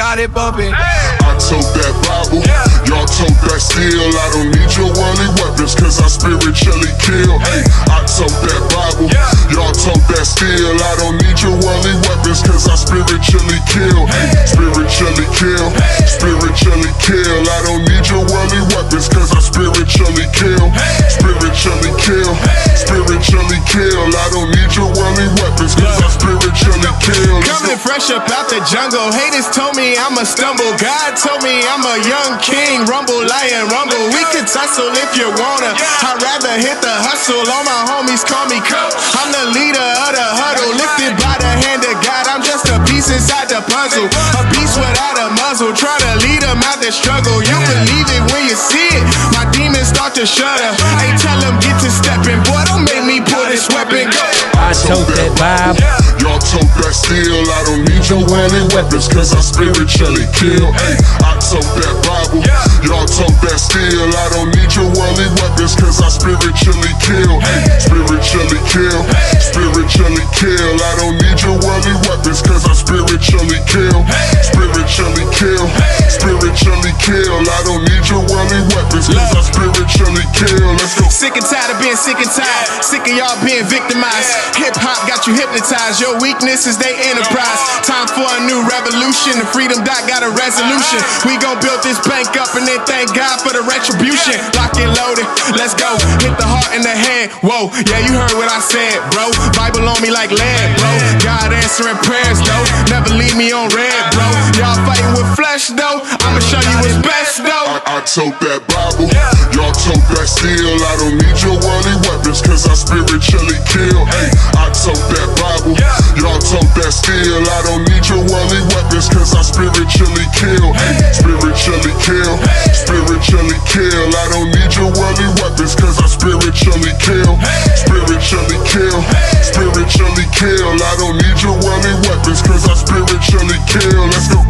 got it bumping. I tote that Bible, y'all tote that steel. I don't need your worldly weapons, cause I spiritually kill. Hey, I tote that Bible, y'all tote that steel. I don't need your worldly weapons, cause I spiritually kill. Hey, spiritually kill, spiritually kill. I don't need your worldly weapons, cause I spiritually kill. Spiritually kill, spiritually kill. I don't need your worldly weapons, cause I spiritually kill. Coming fresh up out the jungle, haters told me I'ma stumble. God told me I'm a young king, rumble, lion, rumble. We could tussle if you wanna. I'd rather hit the hustle. All my homies call me coach. I'm the leader of the huddle, lifted by the hand of God. I'm just a piece inside the puzzle, a beast without a muzzle. Try to lead them out the struggle. You believe it when you see it. My demons start to shudder. Hey, tell them get to stepping. Boy, don't make me pull this weapon. Go. I tote that vibe. Y'all tote that steel. I don't need your worldly weapons, cause I spiritually kill. Hey, I tote that Bible. Y'all tote that steel. I don't need your worldly weapons, cause I spiritually kill. Hey, spiritually kill, spiritually kill. I don't need your worldly weapons, cause I spiritually kill. Spiritually kill, spiritually kill. I don't need your worldly weapons, cause I spiritually kill. Let's go. Sick and tired of being sick and tired. Sick of y'all being victimized. Hip hop got you hypnotized. Your weakness is they enterprise. Time for a new revolution. The Freedom Dot got a resolution. We gon' build this bank up and then thank God for the retribution. Lock and loaded, let's go. Hit the heart and the head. Whoa, yeah, you heard what I said, bro. Bible on me like lead, bro. God answering prayers, though. Never leave me on red, bro. Y'all fighting with flesh, though. I'ma show you what's best, though. I tote that Bible. Y'all tote that steel. I don't need your worldly weapons, cause I spiritually kill. Hey, I tote that Bible. Y'all tote that steel. I don't need your worldly weapons, cause I spiritually kill. Hey, spiritually kill, spiritually kill. I don't need your worldly weapons, cause I spiritually kill. Spiritually kill, spiritually kill. I don't need your worldly weapons, cause I spiritually kill. Let's go.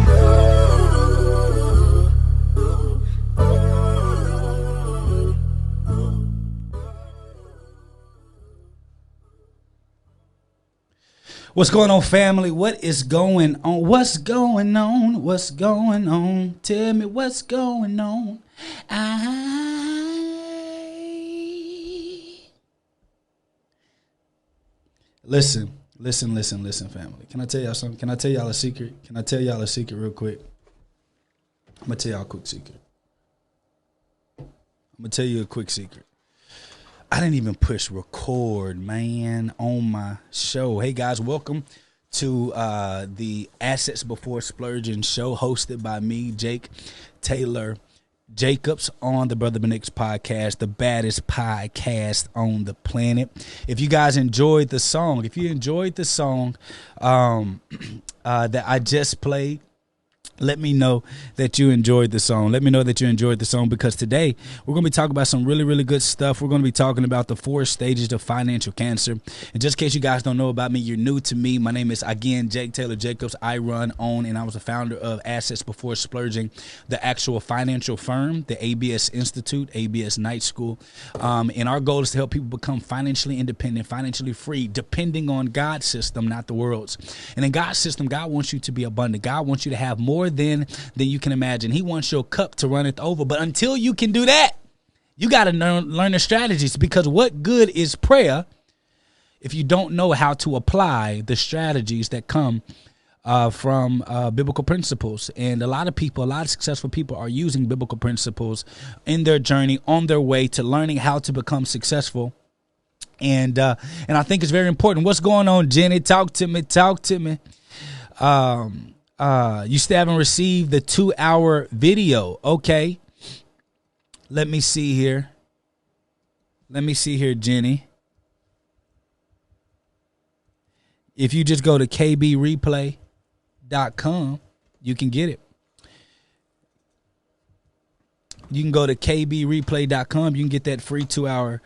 What's going on, family? What is going on? What's going on? What's going on? Tell me what's going on. Listen, family. Can I tell y'all something? Can I tell y'all a secret? Can I tell y'all a secret real quick? I'm going to tell y'all a quick secret. I'm going to tell you a quick secret. I didn't even push record, man, on my show. Hey, guys, welcome to the Assets Before Splurging show hosted by me, Tayler Jacobs, on the Brother Benix podcast, the baddest podcast on the planet. If you guys enjoyed the song, that I just played, let me know that you enjoyed the song. Let me know that you enjoyed the song, because today we're going to be talking about some really, really good stuff. We're going to be talking about the 4 stages of financial cancer. And just in case you guys don't know about me, you're new to me. My name is, again, Tayler Jacobs. I run, own, and I was the founder of Assets Before Splurging, the actual financial firm, the ABS Institute, ABS Night School. And our goal is to help people become financially independent, financially free, depending on God's system, not the world's. And in God's system, God wants you to be abundant. God wants you to have more than you can imagine. He wants your cup to runneth over. But until you can do that, you got to learn the strategies, because what good is prayer if you don't know how to apply the strategies that come from biblical principles? And a lot of successful people are using biblical principles in their journey, on their way to learning how to become successful. And I think it's very important. What's going on, Jenny? Talk to me. You still haven't received the 2-hour video. Okay. Let me see here, Jenny. If you just go to kbreplay.com, you can get it. You can go to kbreplay.com. You can get that free 2-hour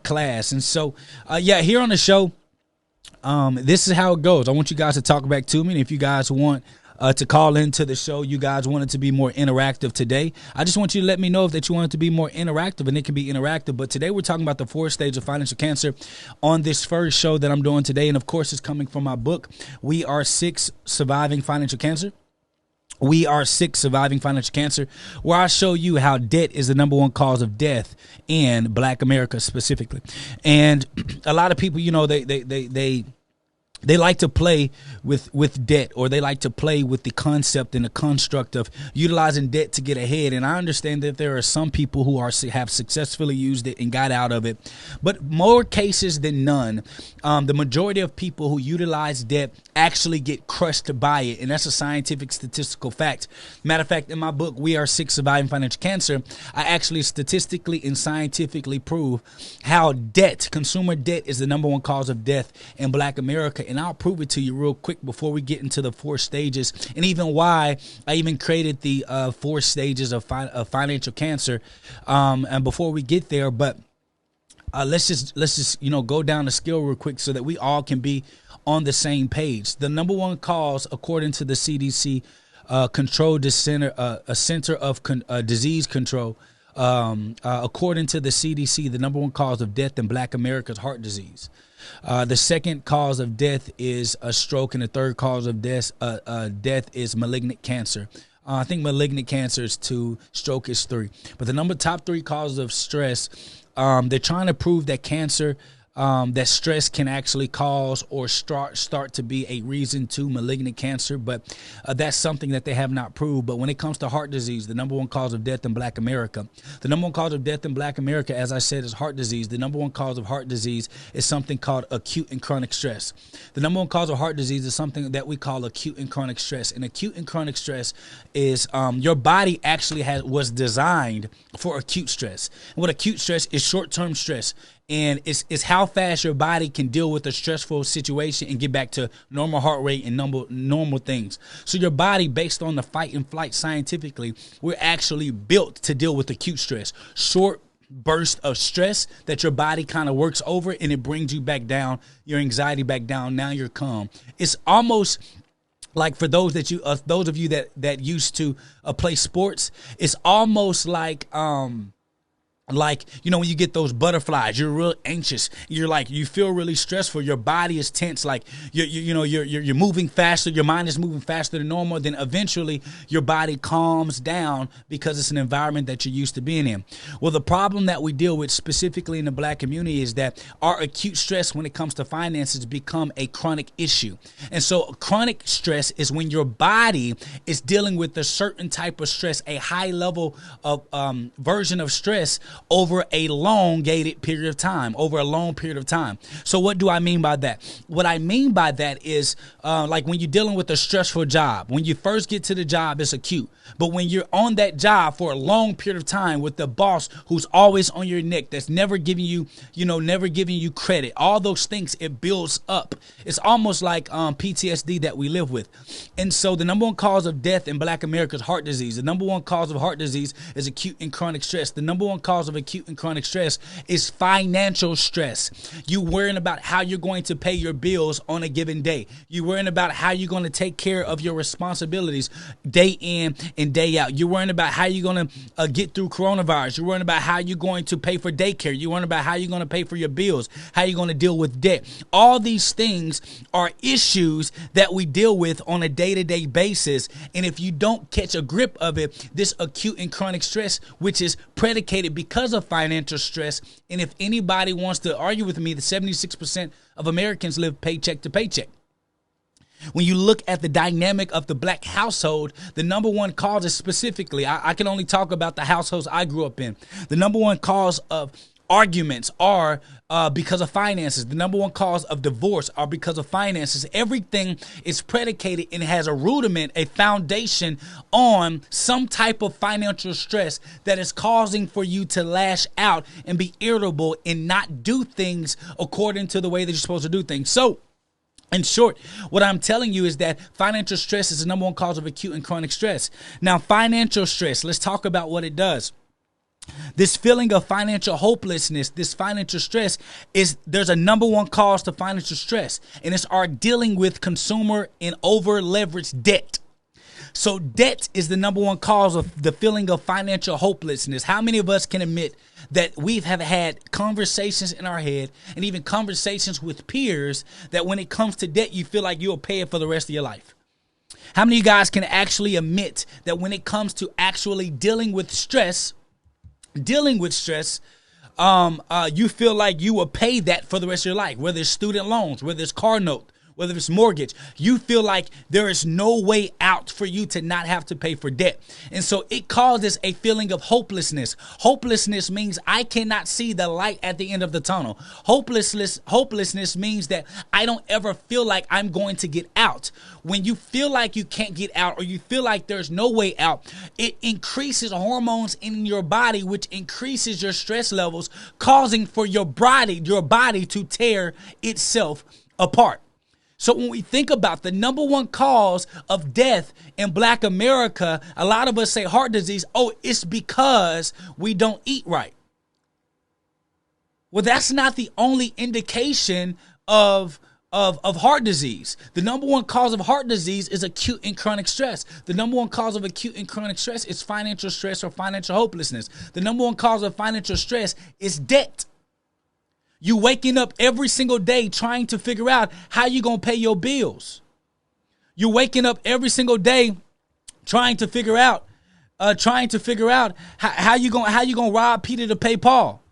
class. And so, here on the show, this is how it goes. I want you guys to talk back to me. And if you guys want to call into the show, you guys want it to be more interactive today, I just want you to let me know that you want it to be more interactive, and it can be interactive. But today we're talking about the 4 stages of financial cancer on this first show that I'm doing today. And of course, it's coming from my book, We Are 6 Surviving Financial Cancer. We Are Sick, Surviving Financial Cancer, where I show you how debt is the number one cause of death in Black America specifically. And a lot of people, you know, they like to play with debt, or they like to play with the concept and the construct of utilizing debt to get ahead. And I understand that there are some people who have successfully used it and got out of it, but more cases than none, the majority of people who utilize debt actually get crushed by it, and that's a scientific statistical fact. Matter of fact, in my book, We Are Sick, Surviving Financial Cancer, I actually statistically and scientifically prove how debt, consumer debt, is the number one cause of death in Black America. And I'll prove it to you real quick before we get into the 4 stages, and even why I even created the 4 stages of financial cancer. And before we get there, but let's just go down the scale real quick so that we all can be on the same page. The number one cause, according to the CDC, Center of Disease Control, according to the CDC, the number one cause of death in Black America is heart disease. The second cause of death is a stroke, and the third cause of death is malignant cancer. I think malignant cancer is 2, stroke is 3. But the top 3 causes of stress, they're trying to prove that cancer, that stress can actually cause or start to be a reason to malignant cancer, but that's something that they have not proved. But when it comes to heart disease, the number one cause of death in Black America, the number one cause of death in Black America, as I said, is heart disease. The number one cause of heart disease is something called acute and chronic stress. The number one cause of heart disease is something that we call acute and chronic stress. And acute and chronic stress is your body actually was designed for acute stress. And what acute stress is, short-term stress. And it's how fast your body can deal with a stressful situation and get back to normal heart rate and normal things. So your body, based on the fight and flight scientifically, we're actually built to deal with acute stress. Short burst of stress that your body kind of works over, and it brings you back down, your anxiety back down. Now you're calm. It's almost like, for those of you that used to play sports, it's almost like when you get those butterflies, you're real anxious. You feel really stressful. Your body is tense. Like you're moving faster. Your mind is moving faster than normal. Then eventually your body calms down because it's an environment that you're used to being in. Well, the problem that we deal with specifically in the Black community is that our acute stress when it comes to finances become a chronic issue. And so chronic stress is when your body is dealing with a certain type of stress, a high level of version of stress over a long period of time. So what do I mean by that? What I mean by that is like when you're dealing with a stressful job. When you first get to the job, it's acute. But when you're on that job for a long period of time with the boss who's always on your neck, that's never giving you credit, all those things, it builds up. It's almost like PTSD that we live with. And so the number one cause of death in Black America is heart disease. The number one cause of heart disease is acute and chronic stress. The number one cause of acute and chronic stress is financial stress. You worrying about how you're going to pay your bills on a given day. You worrying about how you're going to take care of your responsibilities day in and day out. You're worrying about how you're going to get through coronavirus. You're worrying about how you're going to pay for daycare. You're worrying about how you're going to pay for your bills, how you're going to deal with debt. All these things are issues that we deal with on a day-to-day basis. And if you don't catch a grip of it, this acute and chronic stress, which is predicated because of financial stress, and if anybody wants to argue with me, the 76% of Americans live paycheck to paycheck. When you look at the dynamic of the Black household, the number one cause is specifically, I can only talk about the households I grew up in. The number one cause of arguments are because of finances. The number one cause of divorce are because of finances. Everything is predicated and has a rudiment, a foundation on some type of financial stress that is causing for you to lash out and be irritable and not do things according to the way that you're supposed to do things. So, in short, what I'm telling you is that financial stress is the number one cause of acute and chronic stress. Now, financial stress, let's talk about what it does. This feeling of financial hopelessness, this financial stress, there's a number one cause to financial stress, and it's our dealing with consumer and over leveraged debt. So debt is the number one cause of the feeling of financial hopelessness. How many of us can admit that we have had conversations in our head and even conversations with peers that when it comes to debt, you feel like you'll pay it for the rest of your life? How many of you guys can actually admit that when it comes to actually dealing with stress, you feel like you will pay that for the rest of your life, whether it's student loans, whether it's car note, whether it's mortgage, you feel like there is no way out for you to not have to pay for debt. And so it causes a feeling of hopelessness. Hopelessness means I cannot see the light at the end of the tunnel. Hopelessness means that I don't ever feel like I'm going to get out. When you feel like you can't get out, or you feel like there's no way out, it increases hormones in your body, which increases your stress levels, causing for your body to tear itself apart. So when we think about the number one cause of death in Black America, a lot of us say heart disease. Oh, it's because we don't eat right. Well, that's not the only indication of heart disease. The number one cause of heart disease is acute and chronic stress. The number one cause of acute and chronic stress is financial stress or financial hopelessness. The number one cause of financial stress is debt. You waking up every single day trying to figure out how you gonna pay your bills. You're waking up every single day trying to figure out how you gonna rob Peter to pay Paul.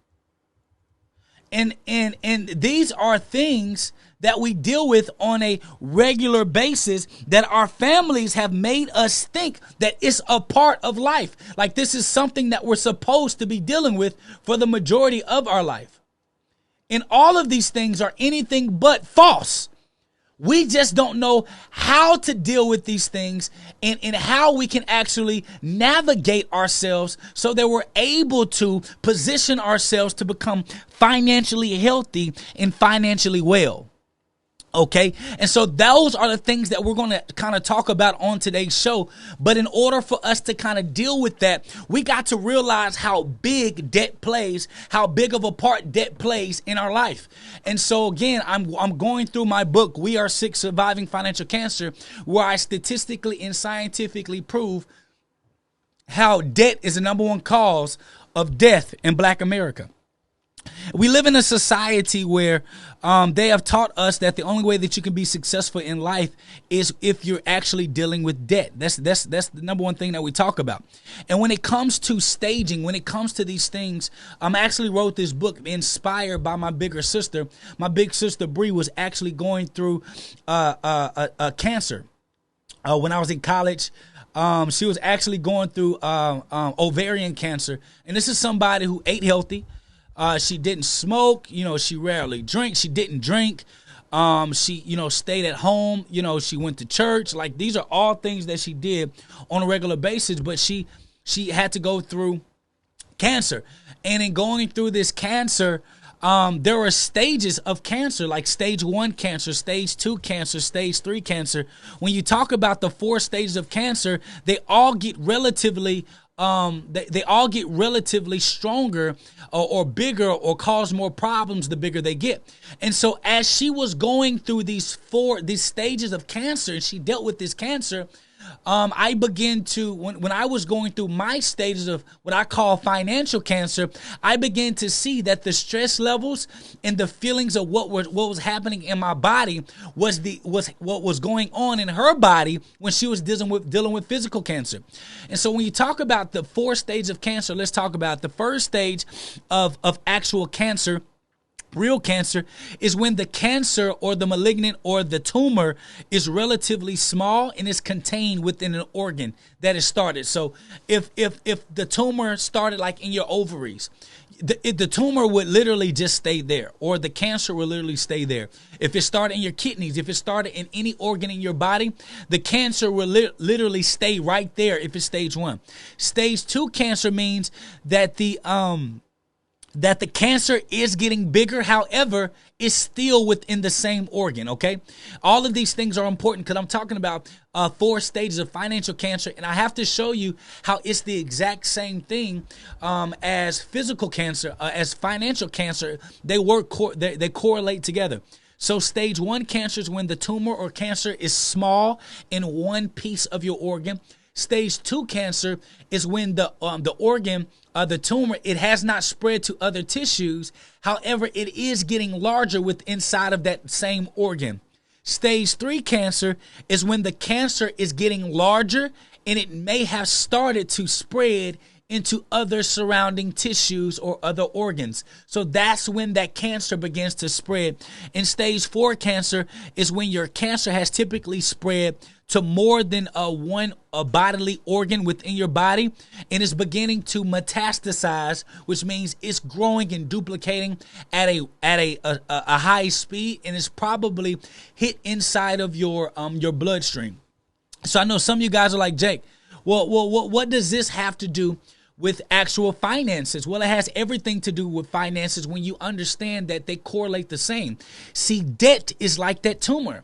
And these are things that we deal with on a regular basis that our families have made us think that it's a part of life. Like this is something that we're supposed to be dealing with for the majority of our life. And all of these things are anything but false. We just don't know how to deal with these things and how we can actually navigate ourselves so that we're able to position ourselves to become financially healthy and financially well. Okay, and so those are the things that we're going to kind of talk about on today's show. But in order for us to kind of deal with that, we got to realize how big debt plays, how big of a part debt plays in our life. And so again, I'm going through my book, We Are Sick, Surviving Financial Cancer, where I statistically and scientifically prove how debt is the number one cause of death in Black America. We live in a society where they have taught us that the only way that you can be successful in life is if you're actually dealing with debt. That's the number one thing that we talk about. And when it comes to staging, when it comes to these things, I actually wrote this book inspired by my bigger sister. My big sister Bree was actually going through cancer when I was in college. She was actually going through ovarian cancer, and this is somebody who ate healthy. She didn't smoke, she rarely drank. She didn't drink. She, stayed at home. She went to church. Like these are all things that she did on a regular basis, but she had to go through cancer. And in going through this cancer, there are stages of cancer, like stage 1 cancer, stage 2 cancer, stage 3 cancer. When you talk about the 4 stages of cancer, they all get relatively they all get relatively stronger or bigger or cause more problems the bigger they get. And so as she was going through these stages of cancer, and she dealt with this cancer, I began to, when I was going through my stages of what I call financial cancer, I began to see that the stress levels and the feelings of what was happening in my body was what was going on in her body when she was dealing with physical cancer. And so when you talk about the 4 stages of cancer, let's talk about the first stage of actual cancer. Real cancer is when the cancer or the malignant or the tumor is relatively small and is contained within an organ that is started. So if the tumor started like in your ovaries, the tumor would literally just stay there, or the cancer will literally stay there. If it started in your kidneys, if it started in any organ in your body, the cancer will literally stay right there if it's stage 1. Stage 2 cancer means that the cancer is getting bigger, however, it's still within the same organ, okay? All of these things are important because I'm talking about 4 stages of financial cancer, and I have to show you how it's the exact same thing as physical cancer, as financial cancer. They correlate together. So stage 1 cancer is when the tumor or cancer is small in one piece of your organ. Stage 2 cancer is when the organ, the tumor, it has not spread to other tissues. However, it is getting larger inside of that same organ. Stage 3 cancer is when the cancer is getting larger and it may have started to spread into other surrounding tissues or other organs. So that's when that cancer begins to spread. And stage 4 cancer is when your cancer has typically spread to more than a bodily organ within your body, and is beginning to metastasize, which means it's growing and duplicating at a high speed, and it's probably hit inside of your bloodstream. So I know some of you guys are like, Jake, well, what does this have to do with actual finances? Well, it has everything to do with finances when you understand that they correlate the same. See, debt is like that tumor.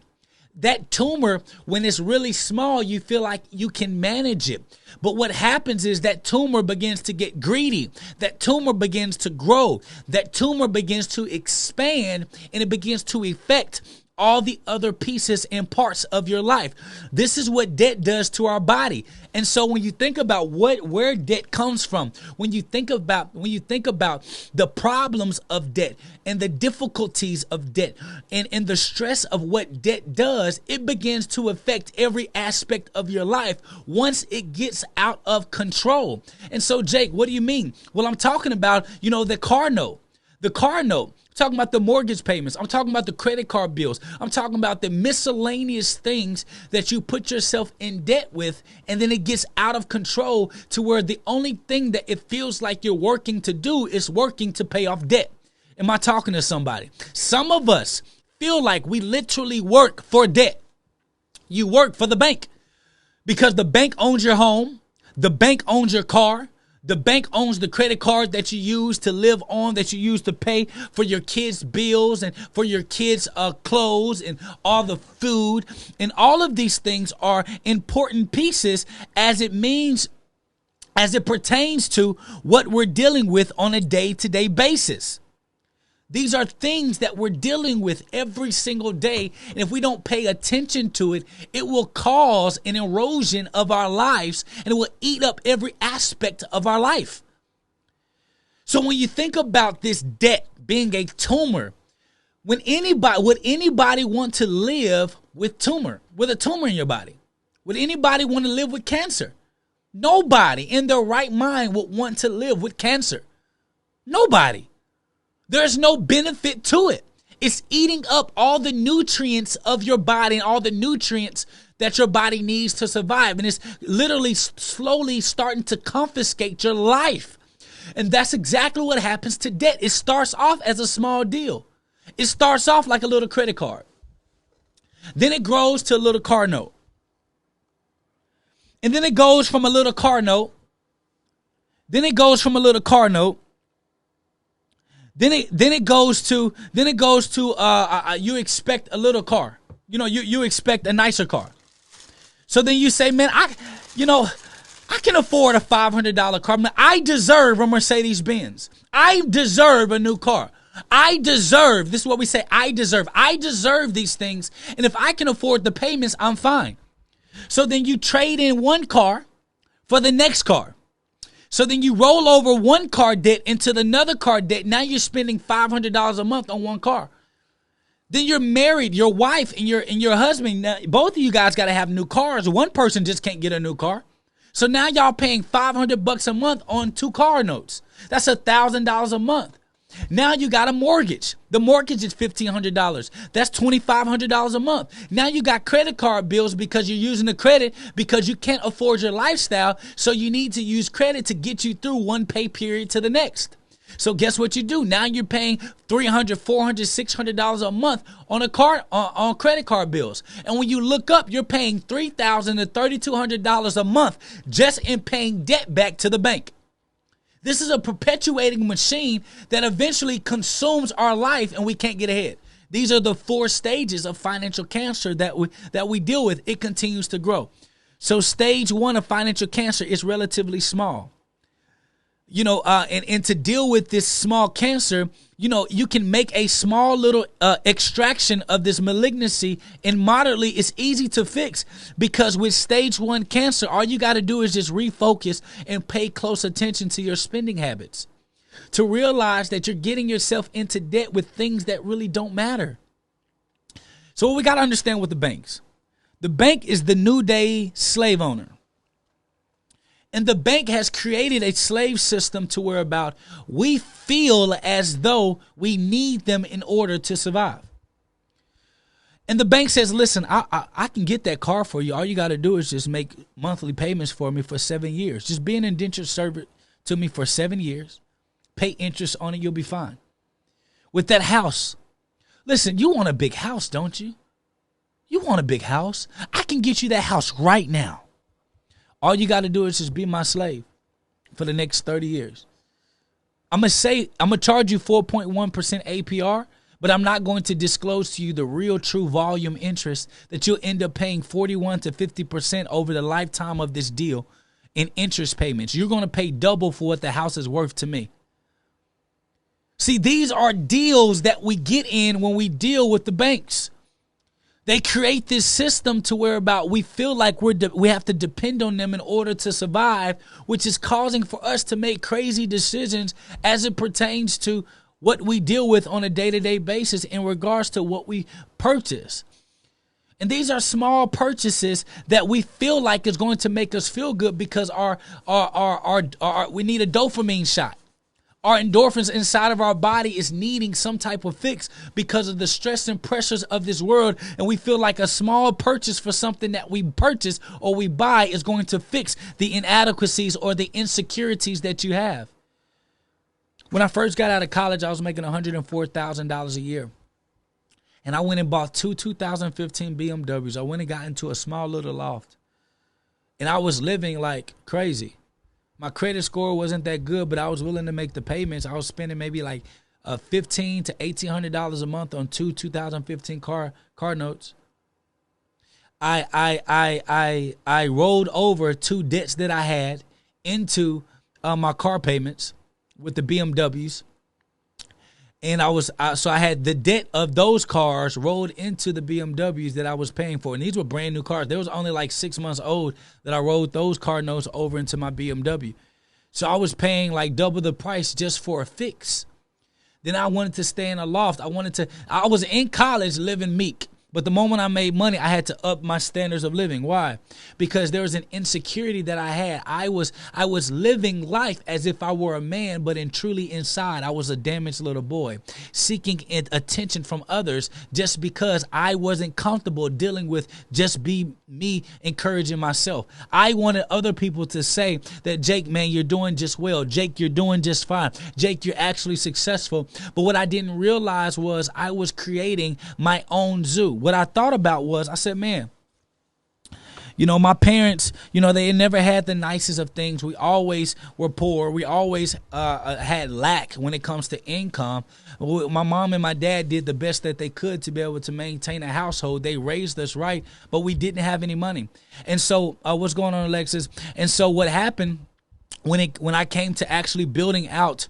That tumor, when it's really small, you feel like you can manage it. But what happens is that tumor begins to get greedy. That tumor begins to grow. That tumor begins to expand, and it begins to affect all the other pieces and parts of your life. This is what debt does to our body. And so when you think about where debt comes from, when you think about the problems of debt and the difficulties of debt and the stress of what debt does, it begins to affect every aspect of your life once it gets out of control. And so, Jake, what do you mean? Well, I'm talking about, the car note. The car note. I'm talking about the mortgage payments. I'm talking about the credit card bills. I'm talking about the miscellaneous things that you put yourself in debt with, and then it gets out of control to where the only thing that it feels like you're working to do is working to pay off debt. Am I talking to somebody? Some of us feel like we literally work for debt. You work for the bank because the bank owns your home. The bank owns your car. The bank owns the credit card that you use to live on, that you use to pay for your kids' bills and for your kids' clothes and all the food. And all of these things are important pieces as it pertains to what we're dealing with on a day-to-day basis. These are things that we're dealing with every single day. And if we don't pay attention to it, it will cause an erosion of our lives, and it will eat up every aspect of our life. So when you think about this debt being a tumor, would anybody want to live with a tumor in your body? Would anybody want to live with cancer? Nobody in their right mind would want to live with cancer. Nobody. There's no benefit to it. It's eating up all the nutrients of your body and all the nutrients that your body needs to survive. And it's literally slowly starting to confiscate your life. And that's exactly what happens to debt. It starts off as a small deal. It starts off like a little credit card. Then it grows to a little car note. And then it goes from a little car note. Then it goes from a little car note. Then it goes to you expect a little car. You expect a nicer car. So then you say, man, I can afford a $500 car. I deserve a Mercedes-Benz. I deserve a new car. This is what we say, I deserve these things. And if I can afford the payments, I'm fine. So then you trade in one car for the next car. So then you roll over one car debt into another car debt. Now you're spending $500 a month on one car. Then you're married, your wife and your husband. Now, both of you guys got to have new cars. One person just can't get a new car. So now y'all paying $500 a month on 2 car notes. That's $1,000 a month. Now you got a mortgage. The mortgage is $1,500. That's $2,500 a month. Now you got credit card bills because you're using the credit because you can't afford your lifestyle. So you need to use credit to get you through one pay period to the next. So guess what you do? Now you're paying $300, $400, $600 a month on credit card bills. And when you look up, you're paying $3,000 to $3,200 a month just in paying debt back to the bank. This is a perpetuating machine that eventually consumes our life and we can't get ahead. These are the 4 stages of financial cancer that we deal with. It continues to grow. So stage 1 of financial cancer is relatively small. And to deal with this small cancer, you can make a small little extraction of this malignancy, and moderately it's easy to fix because with stage 1 cancer, all you got to do is just refocus and pay close attention to your spending habits to realize that you're getting yourself into debt with things that really don't matter. So what we got to understand with the banks. The bank is the new day slave owner. And the bank has created a slave system to where about we feel as though we need them in order to survive. And the bank says, listen, I can get that car for you. All you got to do is just make monthly payments for me for 7 years. Just be an indentured servant to me for 7 years. Pay interest on it. You'll be fine. With that house, listen, you want a big house, don't you? You want a big house? I can get you that house right now. All you got to do is just be my slave for the next 30 years. I'm going to charge you 4.1% APR, but I'm not going to disclose to you the real true volume interest that you'll end up paying 41 to 50% over the lifetime of this deal in interest payments. You're going to pay double for what the house is worth to me. See, these are deals that we get in when we deal with the banks. They create this system to where about we feel like we have to depend on them in order to survive, which is causing for us to make crazy decisions as it pertains to what we deal with on a day-to-day basis in regards to what we purchase. And these are small purchases that we feel like is going to make us feel good because we need a dopamine shot. Our endorphins inside of our body is needing some type of fix because of the stress and pressures of this world. And we feel like a small purchase for something that we purchase or we buy is going to fix the inadequacies or the insecurities that you have. When I first got out of college, I was making $104,000 a year. And I went and bought two 2015 BMWs. I went and got into a small little loft. And I was living like crazy. My credit score wasn't that good, but I was willing to make the payments. I was spending maybe like $1,500 to $1,800 a month on two 2015 car notes. I rolled over two debts that I had into my car payments with the BMWs. And so I had the debt of those cars rolled into the BMWs that I was paying for. And these were brand new cars. They was only like 6 months old that I rolled those car notes over into my BMW. So I was paying like double the price just for a fix. Then I wanted to stay in a loft. I was in college living meek. But the moment I made money, I had to up my standards of living. Why? Because there was an insecurity that I had. I was living life as if I were a man, but truly inside, I was a damaged little boy, seeking attention from others just because I wasn't comfortable dealing with just be me encouraging myself. I wanted other people to say that, Jake, man, you're doing just well. Jake, you're doing just fine. Jake, you're actually successful. But what I didn't realize was I was creating my own zoo. What I thought about was, I said, man, my parents, they never had the nicest of things. We always were poor. We always had lack when it comes to income. My mom and my dad did the best that they could to be able to maintain a household. They raised us right, but we didn't have any money. And so what's going on, Alexis? And so what happened when I came to actually building out,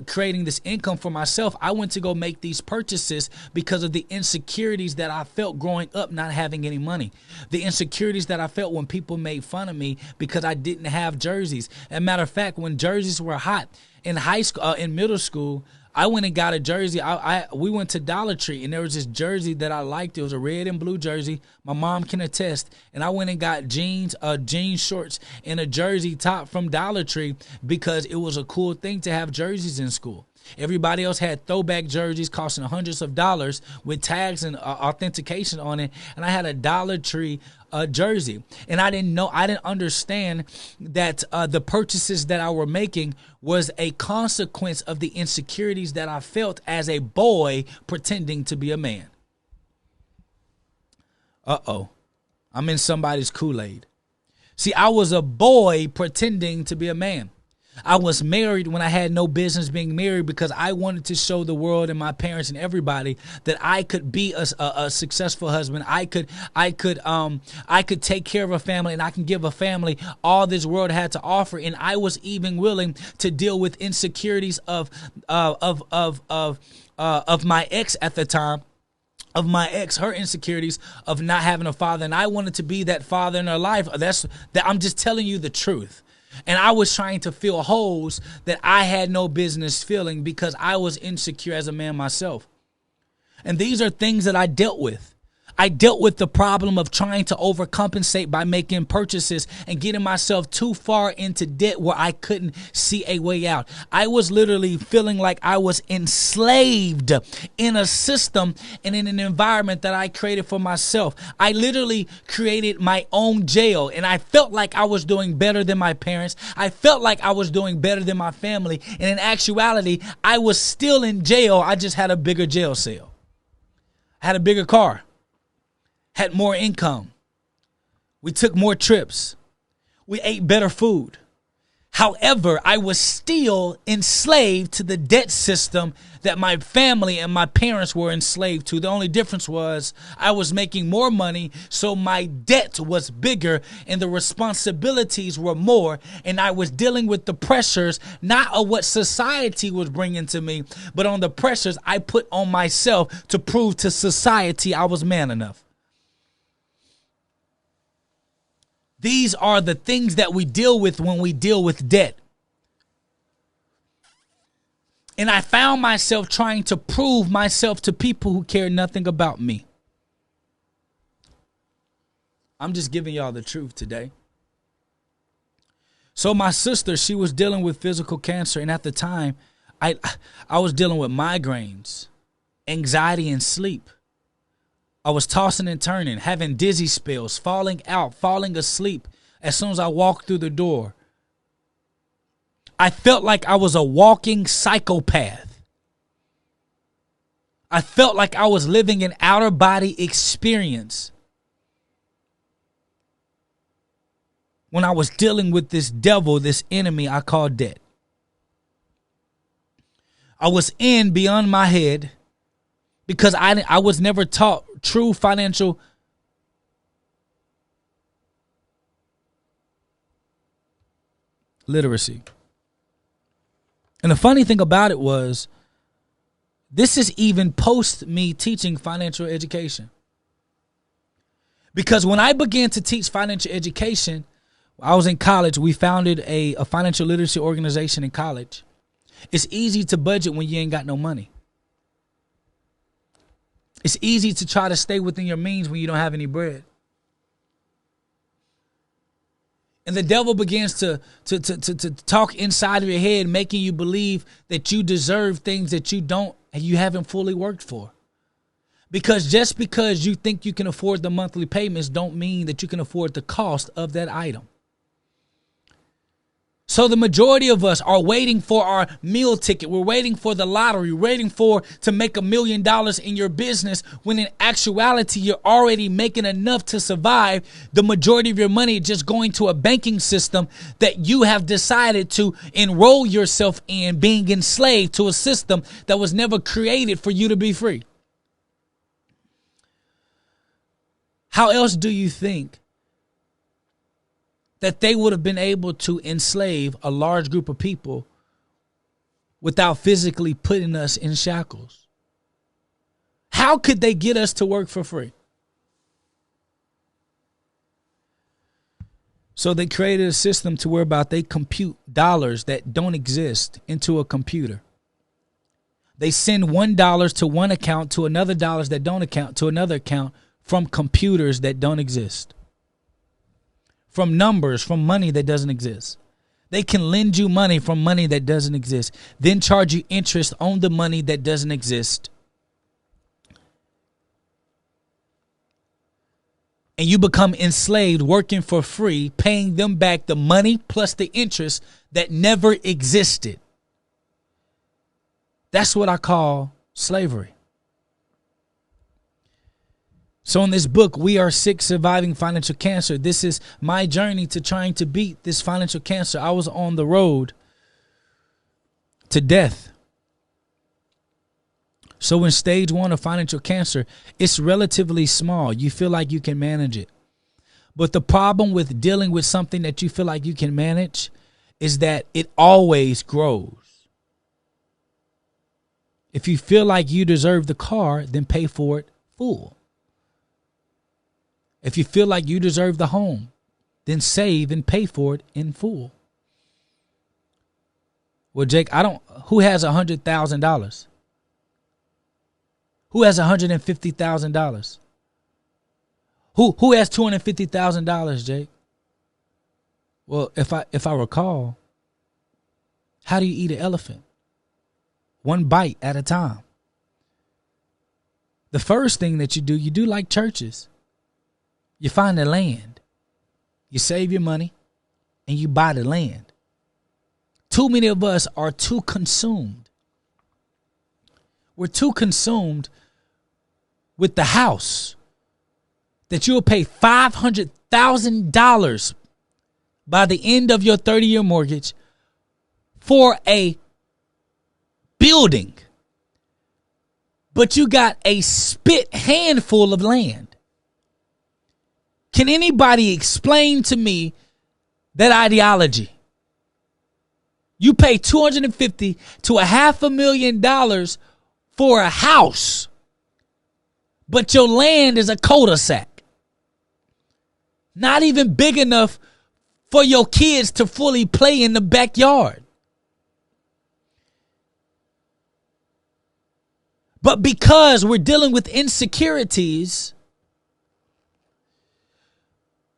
creating this income for myself, I went to go make these purchases because of the insecurities that I felt growing up not having any money. The insecurities that I felt when people made fun of me because I didn't have jerseys. As a matter of fact, when jerseys were hot in high school, in middle school, I went and got a jersey. We went to Dollar Tree, and there was this jersey that I liked. It was a red and blue jersey. My mom can attest. And I went and got jeans shorts, and a jersey top from Dollar Tree because it was a cool thing to have jerseys in school. Everybody else had throwback jerseys costing hundreds of dollars with tags and authentication on it. And I had a Dollar Tree jersey. And I didn't understand that the purchases that I were making was a consequence of the insecurities that I felt as a boy pretending to be a man. I'm in somebody's Kool-Aid. See, I was a boy pretending to be a man. I was married when I had no business being married because I wanted to show the world and my parents and everybody that I could be a successful husband. I could take care of a family, and I can give a family all this world had to offer. And I was even willing to deal with insecurities of my ex at the time. Of my ex, her insecurities of not having a father, and I wanted to be that father in her life. I'm just telling you the truth. And I was trying to fill holes that I had no business filling because I was insecure as a man myself. And these are things that I dealt with. I dealt with the problem of trying to overcompensate by making purchases and getting myself too far into debt where I couldn't see a way out. I was literally feeling like I was enslaved in a system and in an environment that I created for myself. I literally created my own jail, and I felt like I was doing better than my parents. I felt like I was doing better than my family. And in actuality, I was still in jail. I just had a bigger jail cell. I had a bigger car. Had more income. We took more trips. We ate better food. However, I was still enslaved to the debt system that my family and my parents were enslaved to. The only difference was I was making more money, so my debt was bigger and the responsibilities were more, and I was dealing with the pressures, not of what society was bringing to me, but on the pressures I put on myself to prove to society I was man enough. These are the things that we deal with when we deal with debt. And I found myself trying to prove myself to people who care nothing about me. I'm just giving y'all the truth today. So my sister, she was dealing with physical cancer. And at the time, I was dealing with migraines, anxiety, and sleep. I was tossing and turning, having dizzy spells, falling out, falling asleep as soon as I walked through the door. I felt like I was a walking psychopath. I felt like I was living an outer body experience when I was dealing with this devil, this enemy I call debt. I was in beyond my head because I was never taught true financial literacy. And the funny thing about it was, this is even post me teaching financial education. Because when I began to teach financial education, I was in college. We founded a financial literacy organization in college. It's easy to budget when you ain't got no money. It's easy to try to stay within your means when you don't have any bread. And the devil begins to talk inside of your head, making you believe that you deserve things that you don't and you haven't fully worked for. Because just because you think you can afford the monthly payments don't mean that you can afford the cost of that item. So the majority of us are waiting for our meal ticket. We're waiting for the lottery, waiting to make $1 million in your business, when in actuality, you're already making enough to survive. The majority of your money just going to a banking system that you have decided to enroll yourself in, being enslaved to a system that was never created for you to be free. How else do you think that they would have been able to enslave a large group of people without physically putting us in shackles? How could they get us to work for free? So they created a system to whereby they compute dollars that don't exist into a computer. They send $1 to one account to another dollars that don't account to another account from computers that don't exist. From numbers, from money that doesn't exist. They can lend you money from money that doesn't exist, then charge you interest on the money that doesn't exist. And you become enslaved, working for free, paying them back the money plus the interest that never existed. That's what I call slavery. So in this book, We Are Sick, Surviving Financial Cancer. This is my journey to trying to beat this financial cancer. I was on the road to death. So in stage 1 of financial cancer, it's relatively small. You feel like you can manage it. But the problem with dealing with something that you feel like you can manage is that it always grows. If you feel like you deserve the car, then pay for it full. If you feel like you deserve the home, then save and pay for it in full. Well, Jake, who has $100,000? Who has $150,000? Who has $250,000, Jake? Well, if I recall, how do you eat an elephant? One bite at a time. The first thing that you do like churches. You find the land. You save your money and you buy the land. Too many of us are too consumed. We're too consumed with the house that you'll pay $500,000 by the end of your 30-year mortgage for a building. But you got a spit handful of land. Can anybody explain to me that ideology? You pay $250,000 to $500,000 for a house, but your land is a cul-de-sac. Not even big enough for your kids to fully play in the backyard. But because we're dealing with insecurities,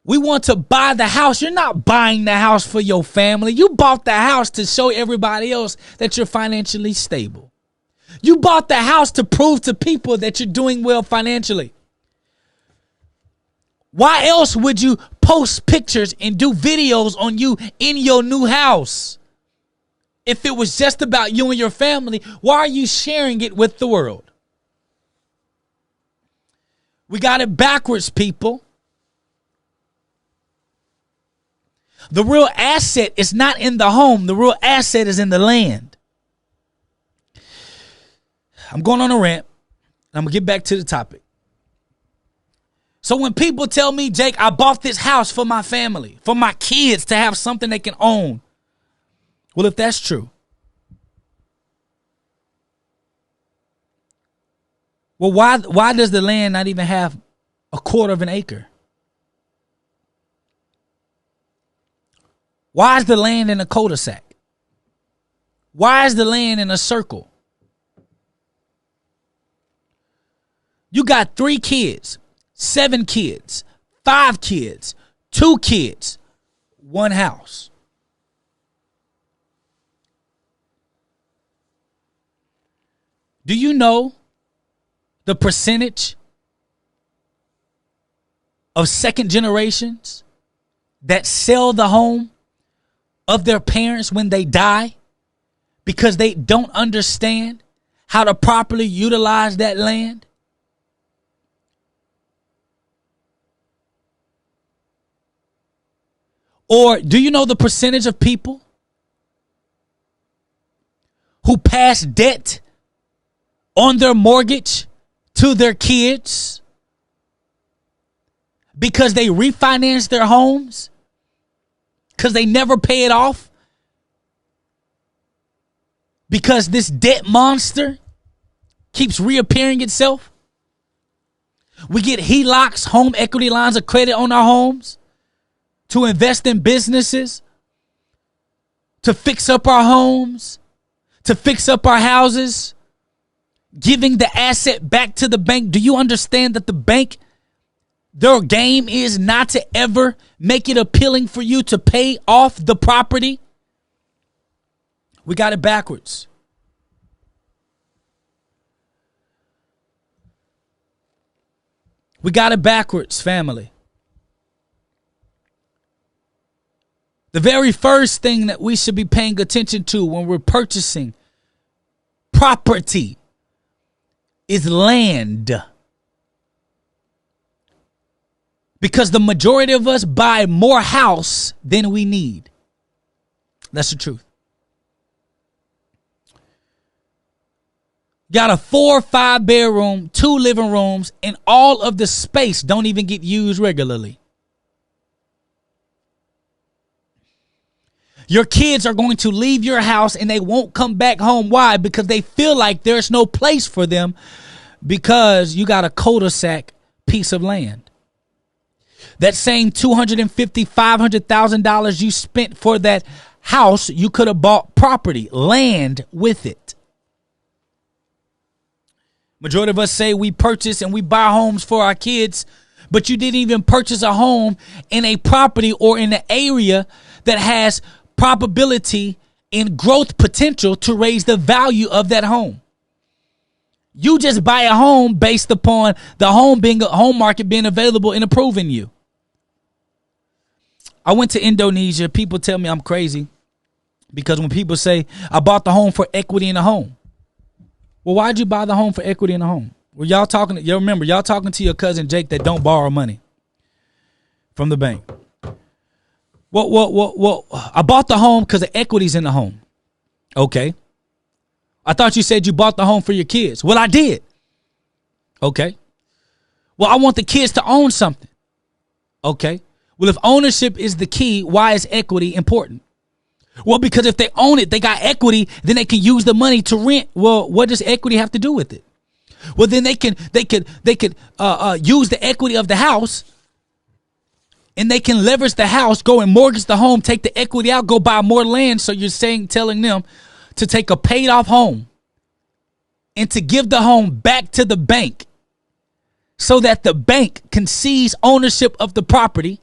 we want to buy the house. You're not buying the house for your family. You bought the house to show everybody else that you're financially stable. You bought the house to prove to people that you're doing well financially. Why else would you post pictures and do videos on you in your new house? If it was just about you and your family, why are you sharing it with the world? We got it backwards, people. The real asset is not in the home. The real asset is in the land. I'm going on a rant. I'm going to get back to the topic. So when people tell me, Jake, I bought this house for my family, for my kids to have something they can own. Well, if that's true, well, why does the land not even have a quarter of an acre? Why is the land in a cul-de-sac? Why is the land in a circle? You got 3 kids, 7 kids, 5 kids, 2 kids, 1 house. Do you know the percentage of second generations that sell the home of their parents when they die because they don't understand how to properly utilize that land? Or do you know the percentage of people who pass debt on their mortgage to their kids because they refinance their homes because they never pay it off? Because this debt monster keeps reappearing itself? We get HELOCs, home equity lines of credit on our homes, to invest in businesses, to fix up our homes, to fix up our houses, giving the asset back to the bank. Do you understand that the bank, their game is not to ever make it appealing for you to pay off the property? We got it backwards. We got it backwards, family. The very first thing that we should be paying attention to when we're purchasing property is land. Because the majority of us buy more house than we need. That's the truth. Got a 4 or 5 bedroom, 2 living rooms, and all of the space don't even get used regularly. Your kids are going to leave your house and they won't come back home. Why? Because they feel like there's no place for them because you got a cul-de-sac piece of land. That same $250,000, $500,000 you spent for that house, you could have bought property, land with it. Majority of us say we purchase and we buy homes for our kids but you didn't even purchase a home in a property or in an area that has probability and growth potential to raise the value of that home. You just buy a home based upon the home market being available and approving you. I went to Indonesia. People tell me I'm crazy because when people say I bought the home for equity in the home. Well, why'd you buy the home for equity in the home? Well, y'all talking to your cousin Jake that don't borrow money from the bank. Well, I bought the home because the equity's in the home. Okay. I thought you said you bought the home for your kids. Well, I did. Okay. Well, I want the kids to own something. Okay. Well, if ownership is the key, why is equity important? Well, because if they own it, they got equity, then they can use the money to rent. Well, what does equity have to do with it? Well, then they could use the equity of the house, and they can leverage the house, go and mortgage the home, take the equity out, go buy more land. So you're telling them to take a paid off home and to give the home back to the bank so that the bank can seize ownership of the property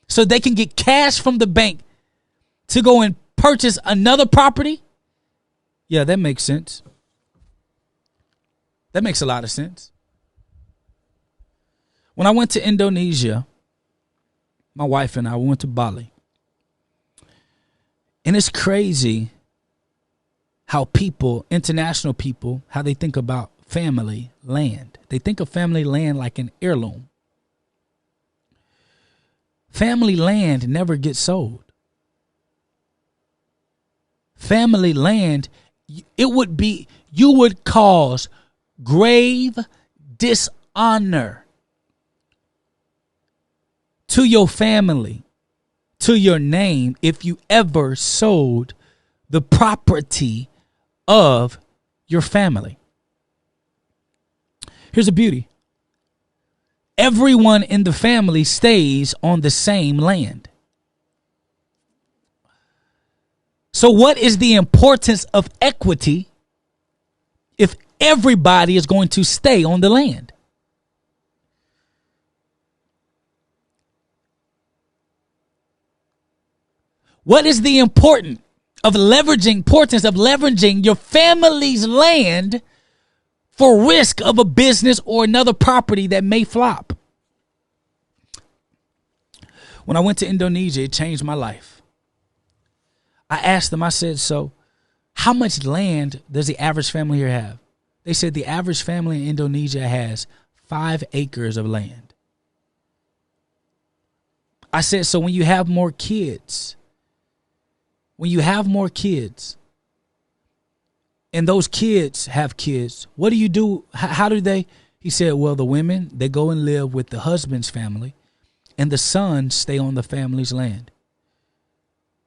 so they can get cash from the bank to go and purchase another property. Yeah, that makes sense. That makes a lot of sense. When I went to Indonesia, my wife and I went to Bali. And it's crazy how people, international people, how they think about family land. They think of family land like an heirloom. Family land never gets sold. Family land, you would cause grave dishonor to your family, to your name, if you ever sold the property of your family. Here's the beauty. Everyone in the family stays on the same land. So what is the importance of equity if everybody is going to stay on the land? What is the importance of leveraging your family's land for risk of a business or another property that may flop? When I went to Indonesia, it changed my life. I asked them, I said, so how much land does the average family here have? They said the average family in Indonesia has 5 acres of land. I said, so when you have more kids, and those kids have kids, what do you do? How do they? He said, well, the women, they go and live with the husband's family, and the sons stay on the family's land.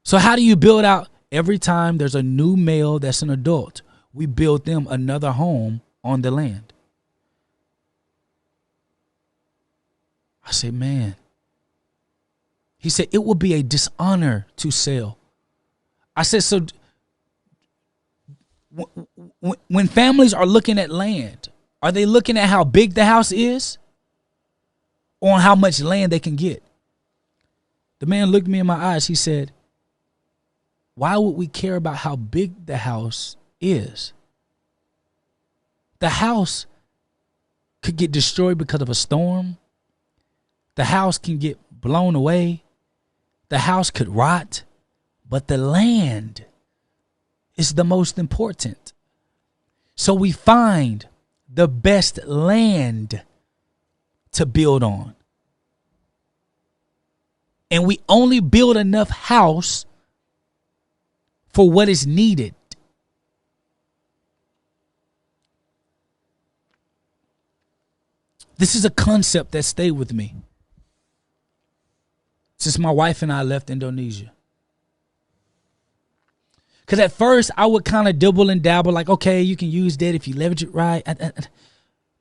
So how do you build out? Every time there's a new male that's an adult, we build them another home on the land. I said, man. He said, it will be a dishonor to sell. I said, so when families are looking at land, are they looking at how big the house is or how much land they can get? The man looked me in my eyes. He said, why would we care about how big the house is? The house could get destroyed because of a storm. The house can get blown away. The house could rot. But the land is the most important. So we find the best land to build on. And we only build enough house for what is needed. This is a concept that stayed with me since my wife and I left Indonesia. Because at first I would kind of dibble and dabble like, okay, you can use that if you leverage it right.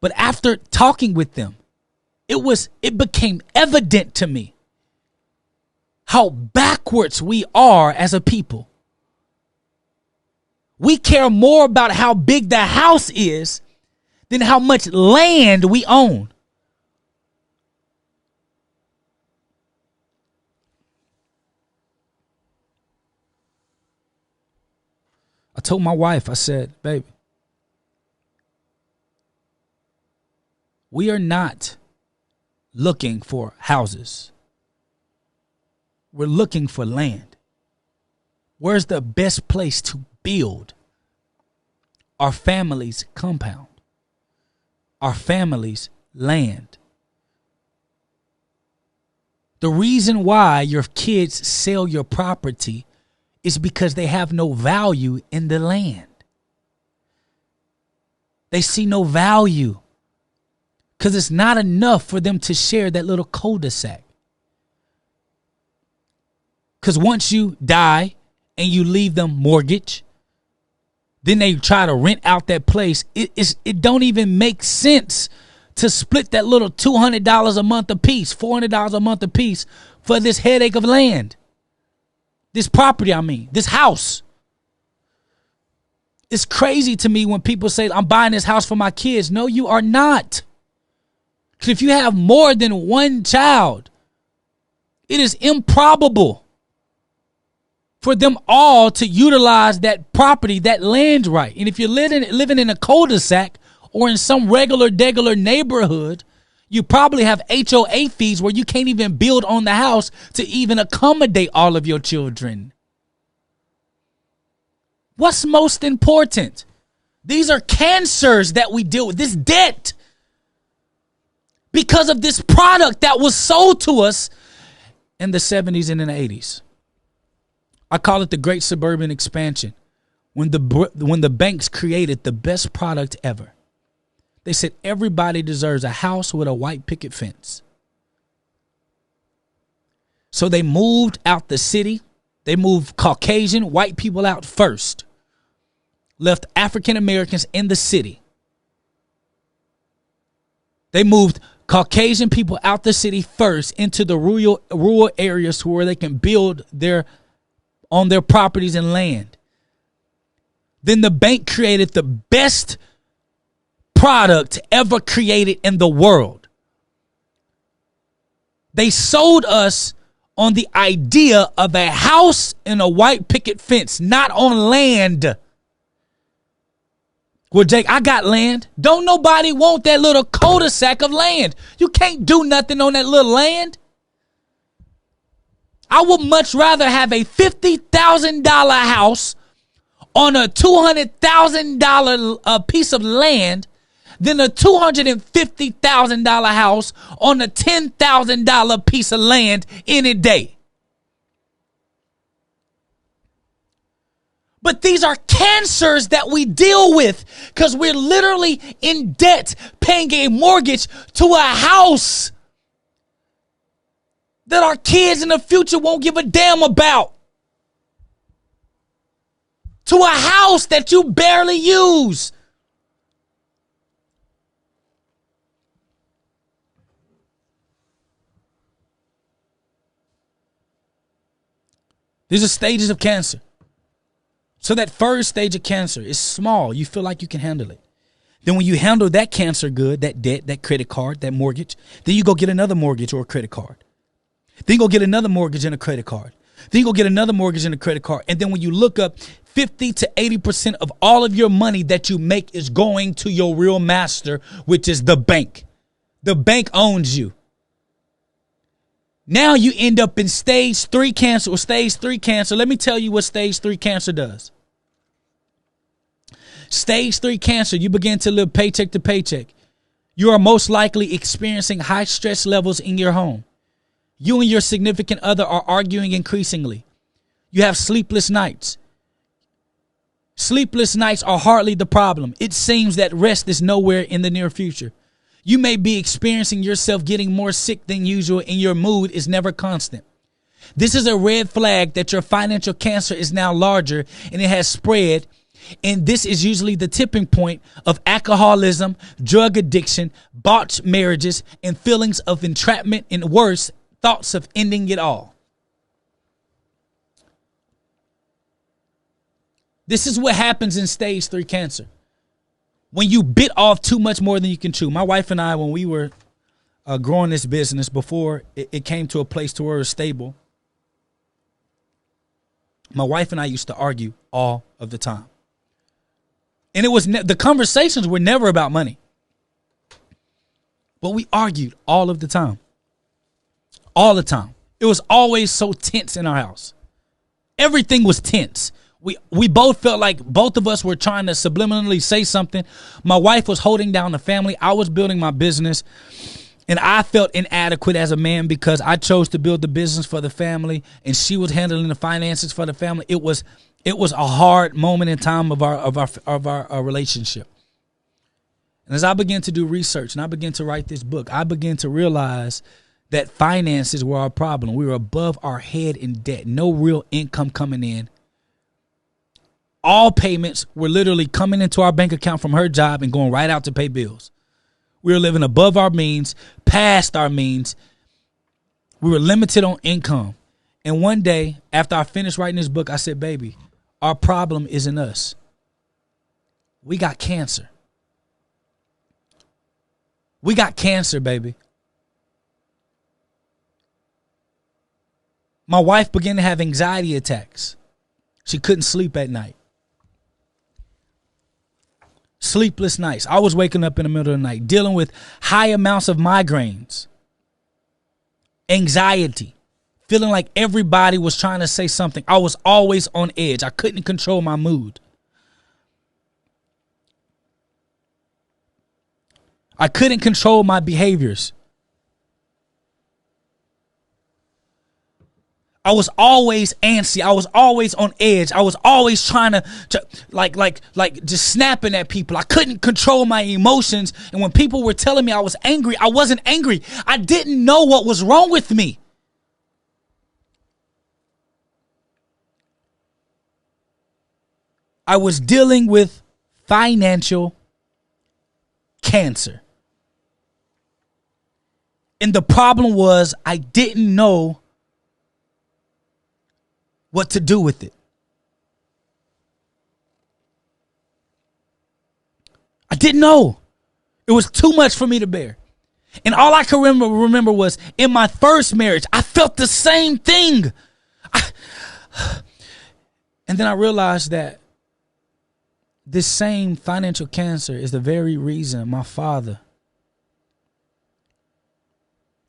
But after talking with them, it became evident to me how backwards we are as a people. We care more about how big the house is than how much land we own. told my wife, I said, baby, we are not looking for houses. We're looking for land. Where's the best place to build our family's compound, our family's land? The reason why your kids sell your property is because they have no value in the land. They see no value because it's not enough for them to share that little cul-de-sac. Because once you die and you leave them mortgage, then they try to rent out that place. It don't even make sense to split that little $200 a month a piece, $400 a month a piece for this headache of land. This property, this house. It's crazy to me when people say, I'm buying this house for my kids. No, you are not. Because if you have more than one child, it is improbable for them all to utilize that property, that land right. And if you're living in a cul-de-sac or in some degular neighborhood, you probably have HOA fees where you can't even build on the house to even accommodate all of your children. What's most important? These are cancers that we deal with, this debt, because of this product that was sold to us in the 70s and in the 80s. I call it the Great Suburban Expansion. When the banks created the best product ever. They said everybody deserves a house with a white picket fence. So they moved out the city. They moved Caucasian white people out first. Left African Americans in the city. They moved Caucasian people out the city first into the rural areas where they can build on their properties and land. Then the bank created the best product ever created in the world. They sold us on the idea of a house and a white picket fence, not on land. Well, Jake, I got land. Don't nobody want that little cul-de-sac of land. You can't do nothing on that little land. I would much rather have a $50,000 house on a $200,000 piece of land than a $250,000 house on a $10,000 piece of land any day. But these are cancers that we deal with because we're literally in debt paying a mortgage to a house that our kids in the future won't give a damn about. To a house that you barely use. These are stages of cancer. So that first stage of cancer is small. You feel like you can handle it. Then when you handle that cancer good, that debt, that credit card, that mortgage, then you go get another mortgage or a credit card. Then you go get another mortgage and a credit card. Then you go get another mortgage and a credit card. And then when you look up, 50 to 80% of all of your money that you make is going to your real master, which is the bank. The bank owns you. Now you end up in stage 3 cancer or stage 3 cancer. Let me tell you what stage 3 cancer does. Stage 3 cancer, you begin to live paycheck to paycheck. You are most likely experiencing high stress levels in your home. You and your significant other are arguing increasingly. You have sleepless nights. Sleepless nights are hardly the problem. It seems that rest is nowhere in the near future. You may be experiencing yourself getting more sick than usual and your mood is never constant. This is a red flag that your financial cancer is now larger and it has spread. And this is usually the tipping point of alcoholism, drug addiction, botched marriages, and feelings of entrapment and worse, thoughts of ending it all. This is what happens in stage 3 cancer. When you bit off too much more than you can chew. My wife and I, when we were growing this business before it came to a place to where it was stable, my wife and I used to argue all of the time. And it was the conversations were never about money. But we argued all of the time. All the time. It was always so tense in our house. Everything was tense. We both felt like both of us were trying to subliminally say something. My wife was holding down the family. I was building my business. And I felt inadequate as a man because I chose to build the business for the family and she was handling the finances for the family. It was a hard moment in time of our relationship. And as I began to do research and I began to write this book, I began to realize that finances were our problem. We were above our head in debt, no real income coming in. All payments were literally coming into our bank account from her job and going right out to pay bills. We were living above our means, past our means. We were limited on income. And one day, after I finished writing this book, I said, baby, our problem isn't us. We got cancer. We got cancer, baby. My wife began to have anxiety attacks. She couldn't sleep at night. Sleepless nights. I was waking up in the middle of the night, dealing with high amounts of migraines, anxiety, feeling like everybody was trying to say something. I was always on edge. I couldn't control my mood. I couldn't control my behaviors. I was always antsy. I was always on edge. I was always trying to like just snapping at people. I couldn't control my emotions. And when people were telling me I was angry, I wasn't angry. I didn't know what was wrong with me. I was dealing with financial cancer. And the problem was I didn't know what to do with it. I didn't know. It was too much for me to bear. And all I can remember was in my first marriage, I felt the same thing. And then I realized that this same financial cancer is the very reason my father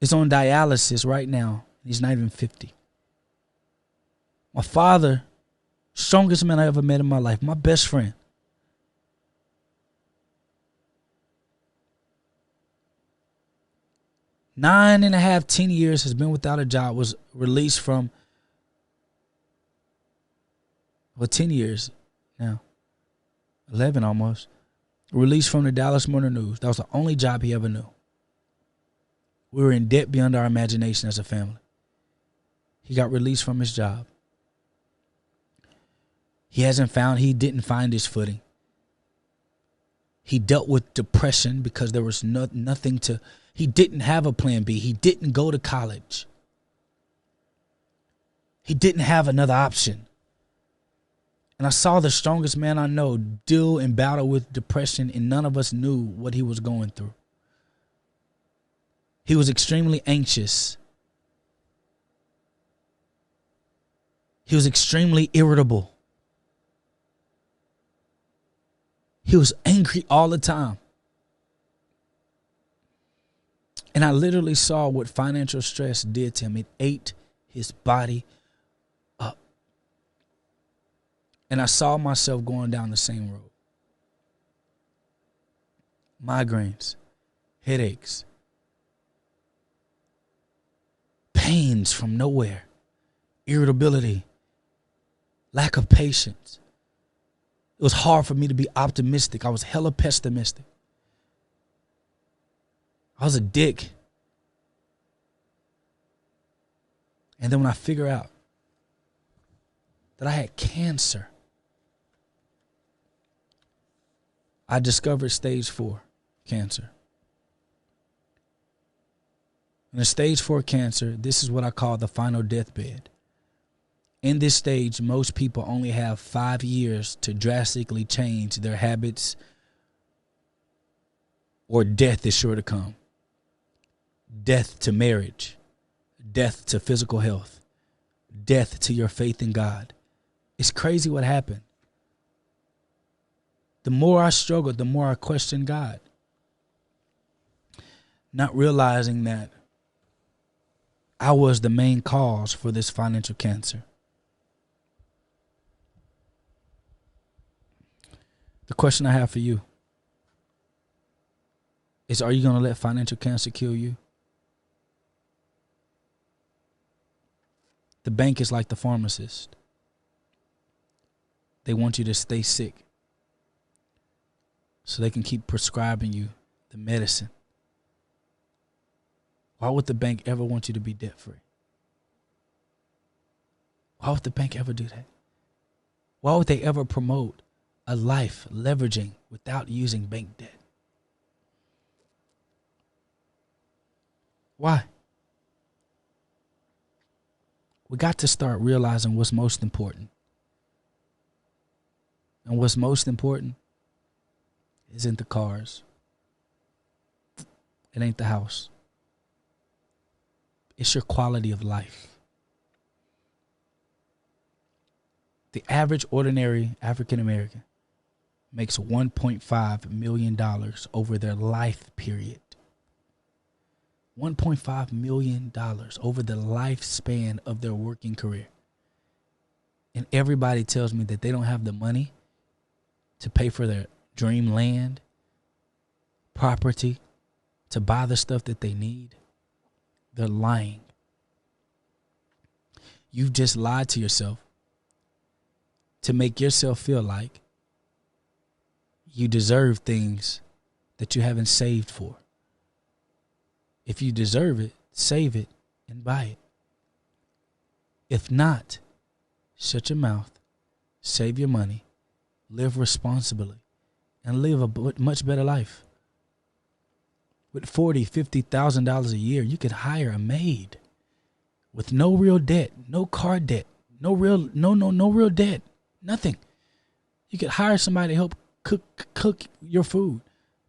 is on dialysis right now. He's not even 50. My father, strongest man I ever met in my life, my best friend. Nine and a half, 10 years has been without a job, was released from, 10 years now, 11 almost, released from the Dallas Morning News. That was the only job he ever knew. We were in debt beyond our imagination as a family. He got released from his job. He didn't find his footing. He dealt with depression because there was nothing to, he didn't have a plan B. He didn't go to college. He didn't have another option. And I saw the strongest man I know deal and battle with depression, and none of us knew what he was going through. He was extremely anxious. He was extremely irritable. He was angry all the time. And I literally saw what financial stress did to him. It ate his body up. And I saw myself going down the same road. Migraines, headaches, pains from nowhere, irritability, lack of patience. It was hard for me to be optimistic. I was hella pessimistic. I was a dick. And then when I figure out that I had cancer, I discovered stage 4 cancer. In a stage 4 cancer, this is what I call the final deathbed. In this stage, most people only have 5 years to drastically change their habits, or death is sure to come. Death to marriage, death to physical health, death to your faith in God. It's crazy what happened. The more I struggled, the more I questioned God. Not realizing that I was the main cause for this financial cancer. The question I have for you is, are you going to let financial cancer kill you? The bank is like the pharmacist. They want you to stay sick so they can keep prescribing you the medicine. Why would the bank ever want you to be debt-free? Why would the bank ever do that? Why would they ever promote a life leveraging without using bank debt? Why? We got to start realizing what's most important. And what's most important isn't the cars. It ain't the house. It's your quality of life. The average ordinary African American makes $1.5 million over their life period. $1.5 million over the lifespan of their working career. And everybody tells me that they don't have the money to pay for their dream land, property, to buy the stuff that they need. They're lying. You've just lied to yourself to make yourself feel like you deserve things that you haven't saved for. If you deserve it, save it and buy it. If not, shut your mouth, save your money, live responsibly, and live a much better life. With $40,000, $50,000 a year, you could hire a maid with no real debt, no car debt, no real debt, nothing. You could hire somebody to help cook your food,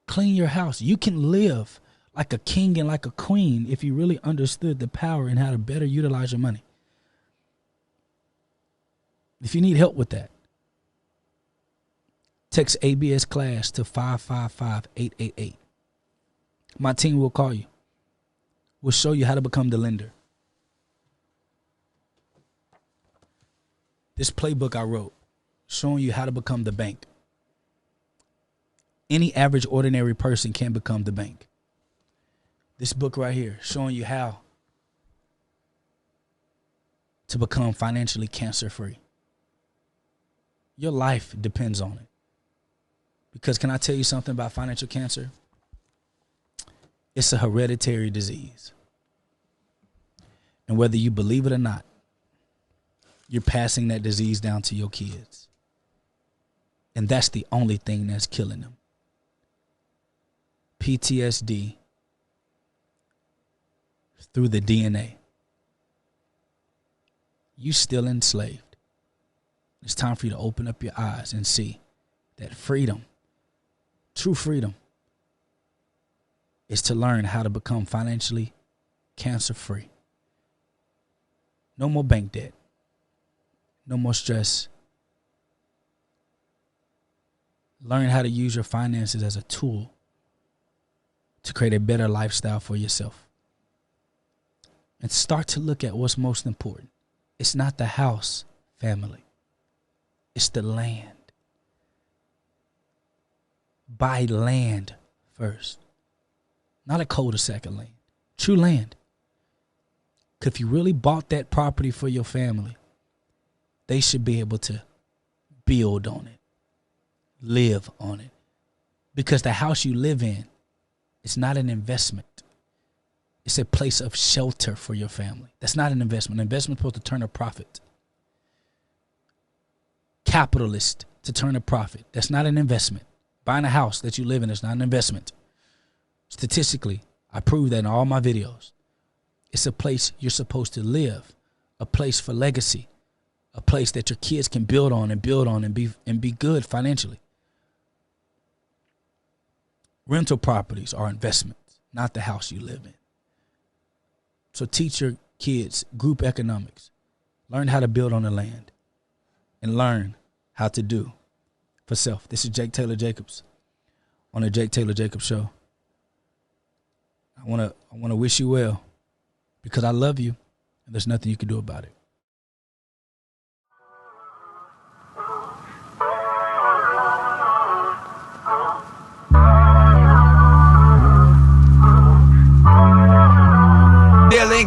clean your house. You can live like a king and like a queen if you really understood the power and how to better utilize your money. If you need help with that, text ABS class to 555-888. My team will call you. We'll show you how to become the lender. This playbook I wrote, showing you how to become the bank. Any average ordinary person can become the bank. This book right here, showing you how to become financially cancer-free. Your life depends on it. Because can I tell you something about financial cancer? It's a hereditary disease. And whether you believe it or not, you're passing that disease down to your kids. And that's the only thing that's killing them. PTSD through the DNA. You still enslaved. It's time for you to open up your eyes and see that freedom, true freedom, is to learn how to become financially cancer-free. No more bank debt. No more stress. Learn how to use your finances as a tool to create a better lifestyle for yourself. And start to look at what's most important. It's not the house, family. It's the land. Buy land first. Not a cul-de-sac of land. True land. Because if you really bought that property for your family, they should be able to build on it. Live on it. Because the house you live in is not an investment. It's a place of shelter for your family. That's not an investment. An investment is supposed to turn a profit. Capitalist to turn a profit. That's not an investment. Buying a house that you live in is not an investment. Statistically, I prove that in all my videos. It's a place you're supposed to live, a place for legacy, a place that your kids can build on and be good financially. Rental properties are investments, not the house you live in. So teach your kids group economics. Learn how to build on the land and learn how to do for self. This is Jake Tayler Jacobs on the Jake Tayler Jacobs Show. I wanna wish you well because I love you, and there's nothing you can do about it.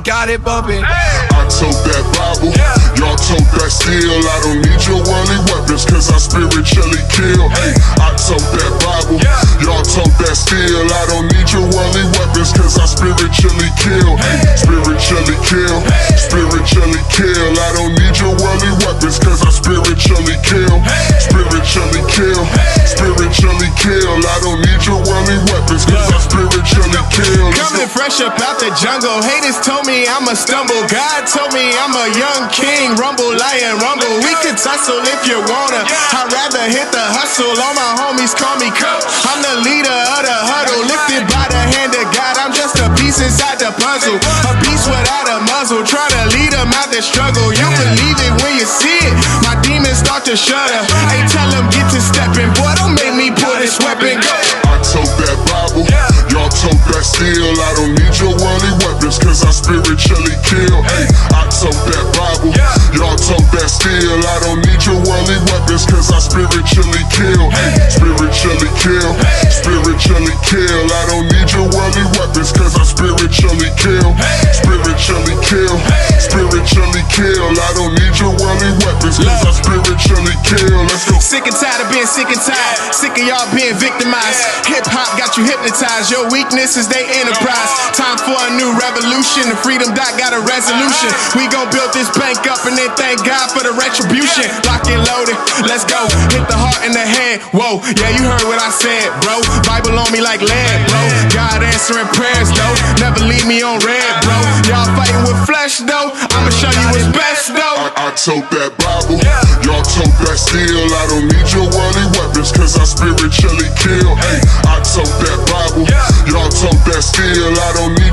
Got it bumping. I tote that Bible, y'all tote that steel. I don't need your worldly weapons, cause I spiritually kill. Hey, I tote that Bible, y'all tote that steel. I don't need your worldly weapons, cause I spiritually kill. Hey, spiritually kill, spiritually kill. I don't need your worldly weapons, cause I spiritually kill. Spiritually kill, spiritually kill. I don't need your worldly weapons, cause I spiritually kill. Coming fresh up out the jungle, haters told me I'ma stumble. God told me I'm a young king, rumble, lion, rumble. We could tussle if you wanna. I'd rather hit the hustle. All my homies call me coach. I'm the leader of the huddle, lifted by the hand of God. I'm just a piece inside the puzzle, a piece without a muzzle. Try to lead them out the struggle. You believe it when you see it. My demons start to shudder. Hey, tell them get to stepping. Boy, don't make me pull this weapon. Go. I tote that Bible, y'all tote that steel. I don't need your worldly weapons, cause I spiritually kill. Hey, I tote that Bible, y'all tote that steel. I don't need your worldly weapons, cause I spiritually kill. Hey, spiritually kill, spiritually kill. I don't need your worldly weapons, cause I spiritually kill. Spiritually kill, spiritually kill. I don't need your worldly weapons, cause I spiritually kill. Let's go. Sick and tired of being sick and tired. Sick of y'all being victimized. Hip hop got you hypnotized. Your weakness is they enterprise. Time for a new revolution. The Freedom Dot got a resolution. We gon' build this bank up and then thank God for the retribution. Lock and loaded, let's go. Hit the heart and the head. Whoa, yeah, you heard what I said, bro. Bible on me like lead, bro. God answering prayers, though. Never leave me on red, bro. Y'all fighting with flesh, though. I'ma show you what's best, though. I tote that Bible, y'all tote that steel. I don't need your worldly weapons, cause I spiritually kill. Hey, I tote that Bible, y'all tote that steel. I don't need